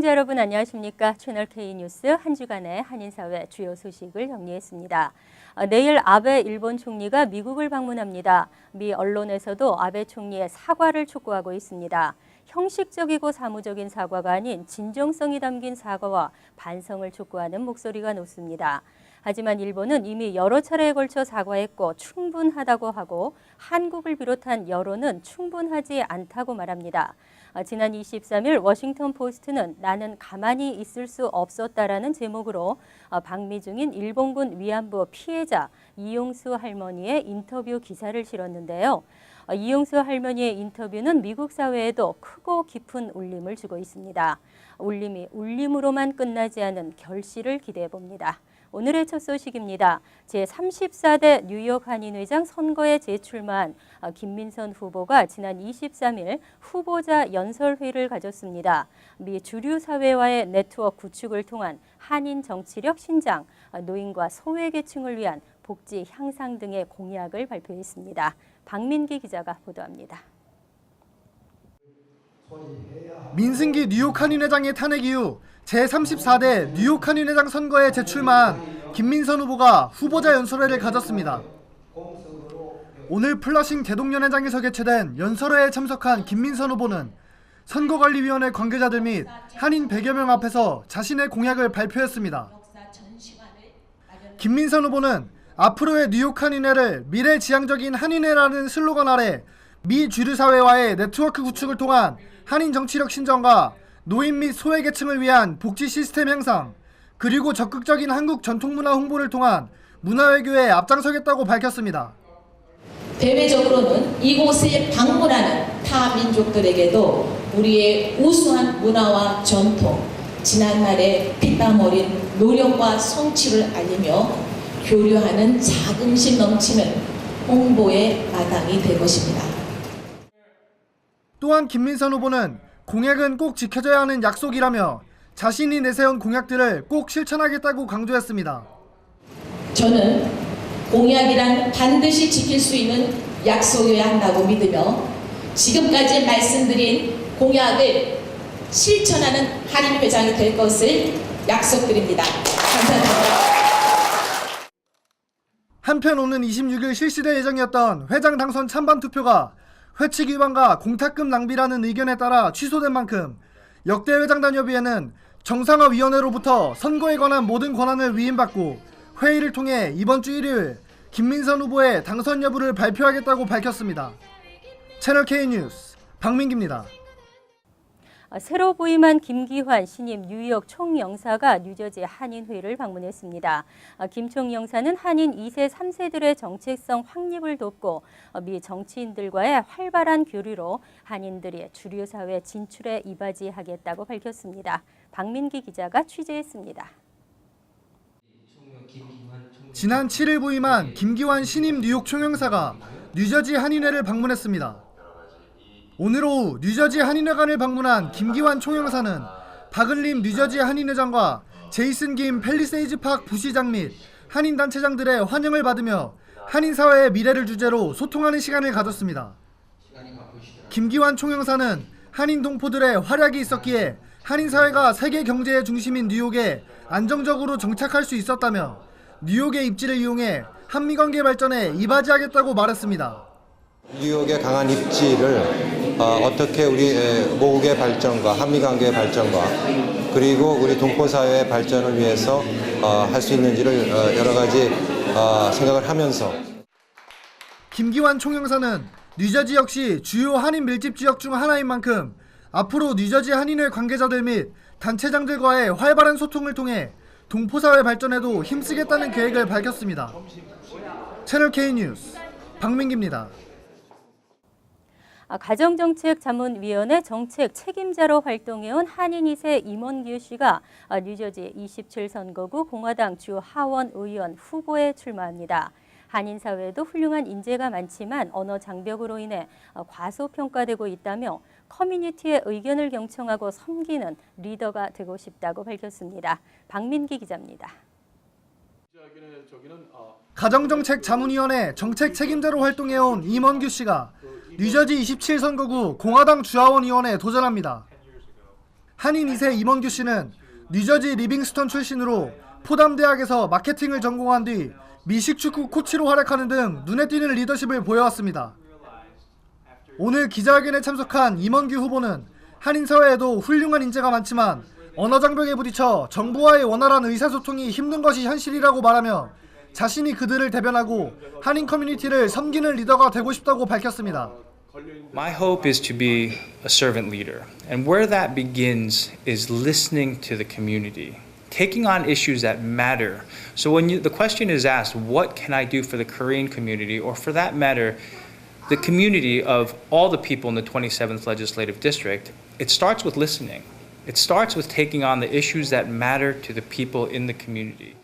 시청자 여러분 안녕하십니까? 채널 K뉴스 한 주간의 한인사회 주요 소식을 정리했습니다. 내일 아베 일본 총리가 미국을 방문합니다. 미 언론에서도 아베 총리의 사과를 촉구하고 있습니다. 형식적이고 사무적인 사과가 아닌 진정성이 담긴 사과와 반성을 촉구하는 목소리가 높습니다. 하지만 일본은 이미 여러 차례에 걸쳐 사과했고 충분하다고 하고 한국을 비롯한 여론은 충분하지 않다고 말합니다. 지난 23일 워싱턴 포스트는 나는 가만히 있을 수 없었다라는 제목으로 방미 중인 일본군 위안부 피해자 이용수 할머니의 인터뷰 기사를 실었는데요. 이용수 할머니의 인터뷰는 미국 사회에도 크고 깊은 울림을 주고 있습니다. 울림이 울림으로만 끝나지 않은 결실을 기대해 봅니다. 오늘의 첫 소식입니다. 제34대 뉴욕 한인회장 선거에 재출마한 김민선 후보가 지난 23일 후보자 연설회를 가졌습니다. 미 주류 사회와의 네트워크 구축을 통한 한인 정치력 신장, 노인과 소외계층을 위한 복지 향상 등의 공약을 발표했습니다. 박민기 기자가 보도합니다. 민승기 뉴욕 한인회장의 탄핵 이후 제34대 뉴욕 한인회장 선거에 재출마한 김민선 후보가 후보자 연설회를 가졌습니다. 오늘 플러싱 대동연회장에서 개최된 연설회에 참석한 김민선 후보는 선거관리위원회 관계자들 및 한인 100여 명 앞에서 자신의 공약을 발표했습니다. 김민선 후보는 앞으로의 뉴욕 한인회를 미래지향적인 한인회라는 슬로건 아래 미 주류사회와의 네트워크 구축을 통한 한인 정치력 신정과 노인 및 소외계층을 위한 복지 시스템 향상, 그리고 적극적인 한국 전통문화 홍보를 통한 문화외교에 앞장서겠다고 밝혔습니다. 대외적으로는 이곳에 방문하는 타 민족들에게도 우리의 우수한 문화와 전통, 지난날의 피땀 어린 노력과 성취를 알리며 교류하는 자긍심 넘치는 홍보의 마당이 될 것입니다. 또한 김민선 후보는 공약은 꼭 지켜져야 하는 약속이라며 자신이 내세운 공약들을 꼭 실천하겠다고 강조했습니다. 저는 공약이란 반드시 지킬 수 있는 약속이어야 한다고 믿으며 지금까지 말씀드린 공약을 실천하는 한인회장이 될 것을 약속드립니다. 감사합니다. 한편 오는 26일 실시될 예정이었던 회장 당선 찬반 투표가 회칙 위반과 공탁금 낭비라는 의견에 따라 취소된 만큼 역대 회장단협의회는 정상화위원회로부터 선거에 관한 모든 권한을 위임받고 회의를 통해 이번 주 일요일 김민선 후보의 당선 여부를 발표하겠다고 밝혔습니다. 채널 K뉴스 박민기입니다. 새로 부임한 김기환 신임 뉴욕 총영사가 뉴저지 한인회를 방문했습니다. 김 총영사는 한인 2세, 3세들의 정체성 확립을 돕고 미 정치인들과의 활발한 교류로 한인들이 주류사회 진출에 이바지하겠다고 밝혔습니다. 박민기 기자가 취재했습니다. 지난 7일 부임한 김기환 신임 뉴욕 총영사가 뉴저지 한인회를 방문했습니다. 오늘 오후 뉴저지 한인회관을 방문한 김기환 총영사는 박을림 뉴저지 한인회장과 제이슨 김 팰리세이즈 팍 부시장 및 한인단체장들의 환영을 받으며 한인사회의 미래를 주제로 소통하는 시간을 가졌습니다. 김기환 총영사는 한인 동포들의 활약이 있었기에 한인사회가 세계 경제의 중심인 뉴욕에 안정적으로 정착할 수 있었다며 뉴욕의 입지를 이용해 한미관계 발전에 이바지하겠다고 말했습니다. 뉴욕의 강한 입지를 어떻게 우리 모국의 발전과 한미관계의 발전과 그리고 우리 동포사회의 발전을 위해서 할 수 있는지를 여러 가지 생각을 하면서 김기환 총영사는 뉴저지 역시 주요 한인 밀집 지역 중 하나인 만큼 앞으로 뉴저지 한인회 관계자들 및 단체장들과의 활발한 소통을 통해 동포사회 발전에도 힘쓰겠다는 계획을 밝혔습니다. 채널 K뉴스 박민기입니다. 가정정책자문위원회 정책 책임자로 활동해온 한인 2세 임원규 씨가 뉴저지 27선거구 공화당 주 하원 의원 후보에 출마합니다. 한인 사회에도 훌륭한 인재가 많지만 언어 장벽으로 인해 과소평가되고 있다며 커뮤니티의 의견을 경청하고 섬기는 리더가 되고 싶다고 밝혔습니다. 박민기 기자입니다. 가정정책자문위원회 정책 책임자로 활동해온 임원규 씨가 뉴저지 27선거구 공화당 주하원의원에 도전합니다. 한인 2세 임원규 씨는 뉴저지 리빙스턴 출신으로 포담대학에서 마케팅을 전공한 뒤 미식축구 코치로 활약하는 등 눈에 띄는 리더십을 보여왔습니다. 오늘 기자회견에 참석한 임원규 후보는 한인 사회에도 훌륭한 인재가 많지만 언어 장벽에 부딪혀 정부와의 원활한 의사소통이 힘든 것이 현실이라고 말하며 자신이 그들을 대변하고 한인 커뮤니티를 섬기는 리더가 되고 싶다고 밝혔습니다. My hope is to be a servant leader. And where that begins is listening to the community, taking on issues that matter. So when the question is asked, what can I do for the Korean community, or for that matter, the community of all the people in the 27th Legislative District, it starts with listening. It starts with taking on the issues that matter to the people in the community.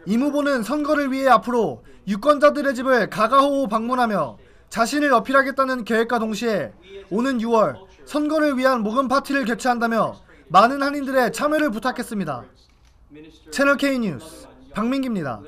임 후보는 선거를 위해 앞으로 유권자들의 집을 가가호호 방문하며 자신을 어필하겠다는 계획과 동시에 오는 6월 선거를 위한 모금 파티를 개최한다며 많은 한인들의 참여를 부탁했습니다. 채널 K 뉴스 박민기입니다.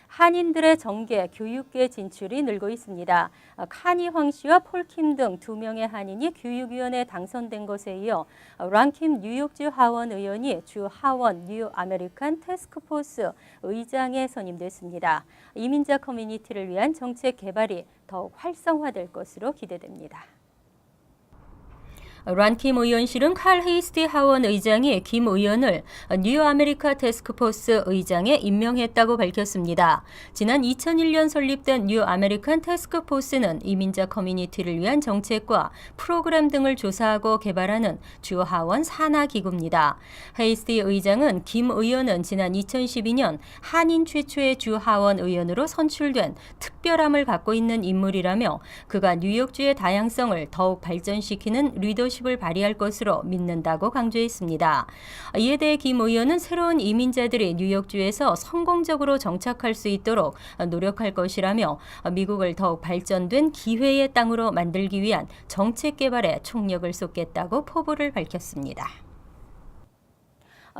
한인들의 정계, 교육계 진출이 늘고 있습니다. 카니 황 씨와 폴킴 등 2명의 한인이 교육위원회에 당선된 것에 이어 란킴 뉴욕주 하원 의원이 주 하원 뉴 아메리칸 태스크포스 의장에 선임됐습니다. 이민자 커뮤니티를 위한 정책 개발이 더욱 활성화될 것으로 기대됩니다. 란킴 의원실은 칼 헤이스티 하원 의장이 김 의원을 뉴 아메리카 태스크포스 의장에 임명했다고 밝혔습니다. 지난 2001년 설립된 뉴 아메리칸 태스크포스는 이민자 커뮤니티를 위한 정책과 프로그램 등을 조사하고 개발하는 주 하원 산하 기구입니다. 헤이스티 의장은 김 의원은 지난 2012년 한인 최초의 주 하원 의원으로 선출된 특별함을 갖고 있는 인물이라며 그가 뉴욕주의 다양성을 더욱 발전시키는 리더십을 발휘할 것으로 믿는다고 강조했습니다. 이에 대해 김 의원은 새로운 이민자들이 뉴욕주에서 성공적으로 정착할 수 있도록 노력할 것이라며 미국을 더욱 발전된 기회의 땅으로 만들기 위한 정책 개발에 총력을 쏟겠다고 포부를 밝혔습니다.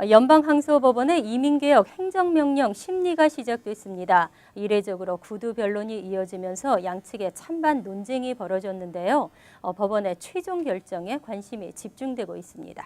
연방항소법원의 이민개혁 행정명령 심리가 시작됐습니다. 이례적으로 구두 변론이 이어지면서 양측의 찬반 논쟁이 벌어졌는데요. 법원의 최종 결정에 관심이 집중되고 있습니다.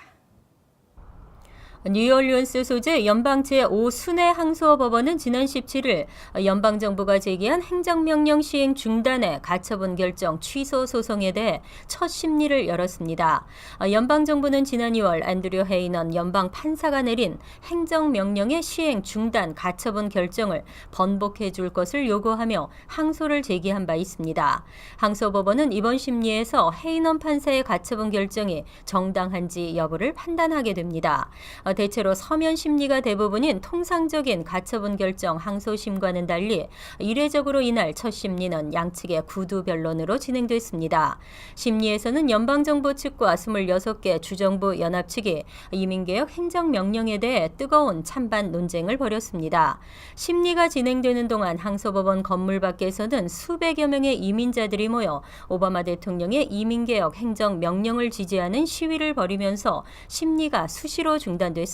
뉴올리언스 소재 연방 제5순회 항소법원은 지난 17일 연방정부가 제기한 행정명령 시행 중단의 가처분 결정 취소 소송에 대해 첫 심리를 열었습니다. 연방정부는 지난 2월 앤드류 헤이넌 연방 판사가 내린 행정명령의 시행 중단 가처분 결정을 번복해 줄 것을 요구하며 항소를 제기한 바 있습니다. 항소법원은 이번 심리에서 헤이넌 판사의 가처분 결정이 정당한지 여부를 판단하게 됩니다. 대체로 서면 심리가 대부분인 통상적인 가처분 결정 항소심과는 달리 이례적으로 이날 첫 심리는 양측의 구두 변론으로 진행됐습니다. 심리에서는 연방정부 측과 26개 주정부 연합 측이 이민개혁 행정명령에 대해 뜨거운 찬반 논쟁을 벌였습니다. 심리가 진행되는 동안 항소법원 건물 밖에서는 수백여 명의 이민자들이 모여 오바마 대통령의 이민개혁 행정명령을 지지하는 시위를 벌이면서 심리가 수시로 중단됐습니다.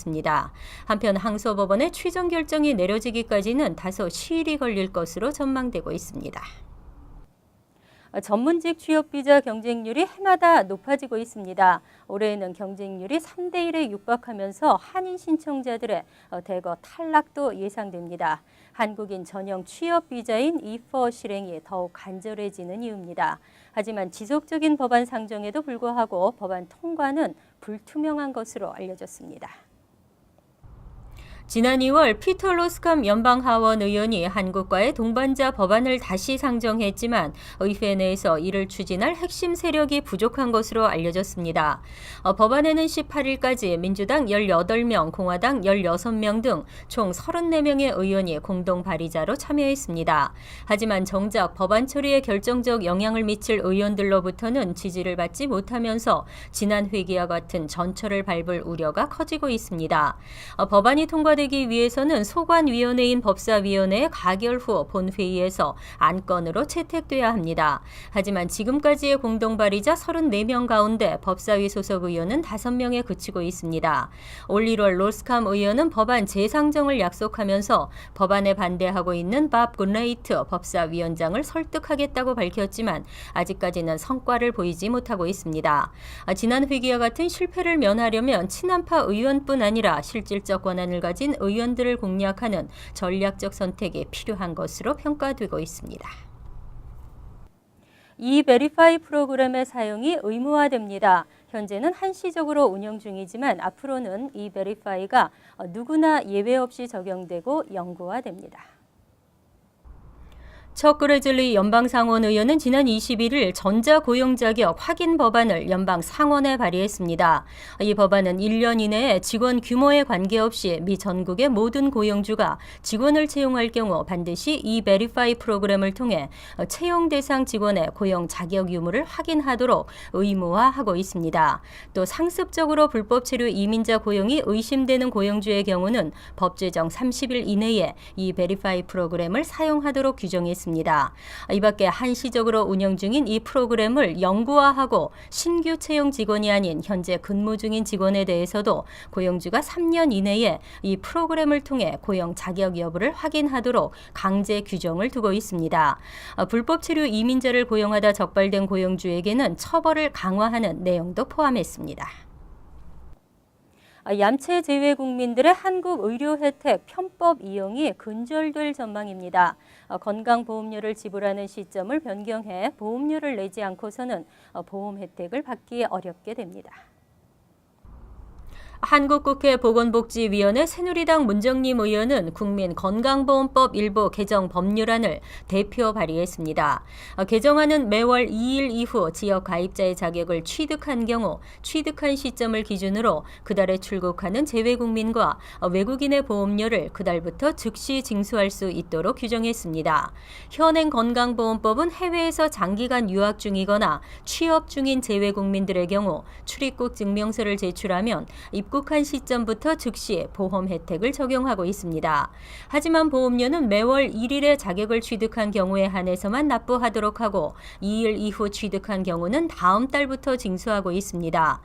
한편 항소법원의 최종 결정이 내려지기까지는 다소 시일이 걸릴 것으로 전망되고 있습니다. 전문직 취업 비자 경쟁률이 해마다 높아지고 있습니다. 올해에는 경쟁률이 3대1에 육박하면서 한인 신청자들의 대거 탈락도 예상됩니다. 한국인 전용 취업 비자인 E4 실행이 더욱 간절해지는 이유입니다. 하지만 지속적인 법안 상정에도 불구하고 법안 통과는 불투명한 것으로 알려졌습니다. 지난 2월 피터 로스캄 연방하원 의원이 한국과의 동반자 법안을 다시 상정했지만 의회 내에서 이를 추진할 핵심 세력이 부족한 것으로 알려졌습니다. 법안에는 18일까지 민주당 18명, 공화당 16명 등 총 34명의 의원이 공동 발의자로 참여했습니다. 하지만 정작 법안 처리에 결정적 영향을 미칠 의원들로부터는 지지를 받지 못하면서 지난 회기와 같은 전철을 밟을 우려가 커지고 있습니다. 법안이 통과된 통과되기 위해서는 소관위원회인 법사위원회의 가결 후 본회의에서 안건으로 채택돼야 합니다. 하지만 지금까지의 공동발의자 34명 가운데 법사위 소속 의원은 5명에 그치고 있습니다. 올 1월 로스캄 의원은 법안 재상정을 약속하면서 법안에 반대하고 있는 밥 굿레이트 법사위원장을 설득하겠다고 밝혔지만 아직까지는 성과를 보이지 못하고 있습니다. 지난 회기와 같은 실패를 면하려면 친한파 의원뿐 아니라 실질적 권한을 가진 의원들을 공략하는 전략적 선택이 필요한 것으로 평가되고 있습니다. E-Verify 프로그램의 사용이 의무화됩니다. 현재는 한시적으로 운영 중이지만 앞으로는 E-Verify가 누구나 예외 없이 적용되고 영구화됩니다. 척 그레즐리 연방상원 의원은 지난 21일 전자고용 자격 확인 법안을 연방 상원에 발의했습니다. 이 법안은 1년 이내에 직원 규모에 관계없이 미 전국의 모든 고용주가 직원을 채용할 경우 반드시 E-Verify 프로그램을 통해 채용 대상 직원의 고용 자격 유무를 확인하도록 의무화하고 있습니다. 또 상습적으로 불법 체류 이민자 고용이 의심되는 고용주의 경우는 법 제정 30일 이내에 E-Verify 프로그램을 사용하도록 규정했습니다. 이 밖에 한시적으로 운영 중인 이 프로그램을 영구화하고 신규 채용 직원이 아닌 현재 근무 중인 직원에 대해서도 고용주가 3년 이내에 이 프로그램을 통해 고용 자격 여부를 확인하도록 강제 규정을 두고 있습니다. 불법 체류 이민자를 고용하다 적발된 고용주에게는 처벌을 강화하는 내용도 포함했습니다. 얌체 제외 국민들의 한국 의료 혜택 편법 이용이 근절될 전망입니다. 건강보험료를 지불하는 시점을 변경해 보험료를 내지 않고서는 보험 혜택을 받기 어렵게 됩니다. 한국국회 보건복지위원회 새누리당 문정림 의원은 국민건강보험법 일부 개정 법률안을 대표 발의했습니다. 개정안은 매월 2일 이후 지역 가입자의 자격을 취득한 경우 취득한 시점을 기준으로 그달에 출국하는 재외국민과 외국인의 보험료를 그달부터 즉시 징수할 수 있도록 규정했습니다. 현행 건강보험법은 해외에서 장기간 유학 중이거나 취업 중인 재외국민들의 경우 출입국 증명서를 제출하면 입국한 시점부터 즉시 보험 혜택을 적용하고 있습니다. 하지만 보험료는 매월 1일에 자격을 취득한 경우에 한해서만 납부하도록 하고 2일 이후 취득한 경우는 다음 달부터 징수하고 있습니다.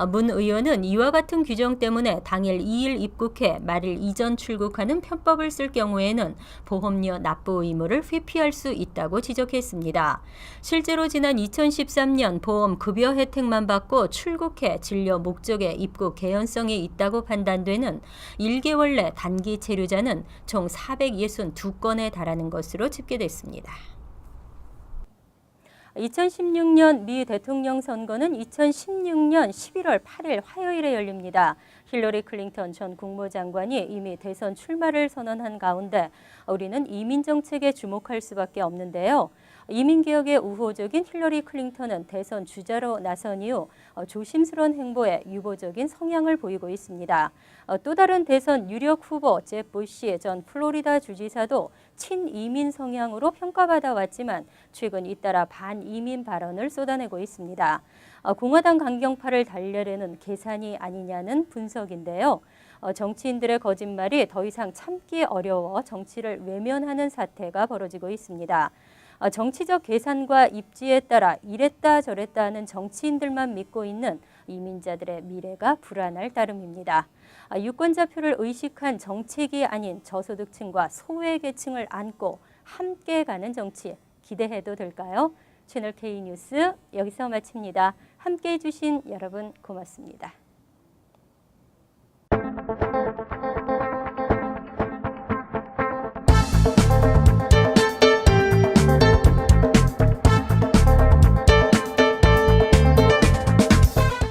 문 의원은 이와 같은 규정 때문에 당일 2일 입국해 말일 이전 출국하는 편법을 쓸 경우에는 보험료 납부 의무를 회피할 수 있다고 지적했습니다. 실제로 지난 2013년 보험 급여 혜택만 받고 출국해 진료 목적의 입국 개연성이 있다고 판단되는 1개월 내 단기 체류자는 총 462건에 달하는 것으로 집계됐습니다. 2016년 미 대통령 선거는 2016년 11월 8일 화요일에 열립니다. 힐러리 클린턴 전 국무장관이 이미 대선 출마를 선언한 가운데 우리는 이민 정책에 주목할 수밖에 없는데요. 이민개혁의 우호적인 힐러리 클린턴은 대선 주자로 나선 이후 조심스러운 행보에 유보적인 성향을 보이고 있습니다. 또 다른 대선 유력 후보 잽 부시 전 플로리다 주지사도 친이민 성향으로 평가받아 왔지만 최근 잇따라 반이민 발언을 쏟아내고 있습니다. 공화당 강경파를 달래려는 계산이 아니냐는 분석인데요. 정치인들의 거짓말이 더 이상 참기 어려워 정치를 외면하는 사태가 벌어지고 있습니다. 정치적 계산과 입지에 따라 이랬다 저랬다 하는 정치인들만 믿고 있는 이민자들의 미래가 불안할 따름입니다. 유권자표를 의식한 정책이 아닌 저소득층과 소외계층을 안고 함께 가는 정치 기대해도 될까요? 채널 K뉴스 여기서 마칩니다. 함께해 주신 여러분 고맙습니다.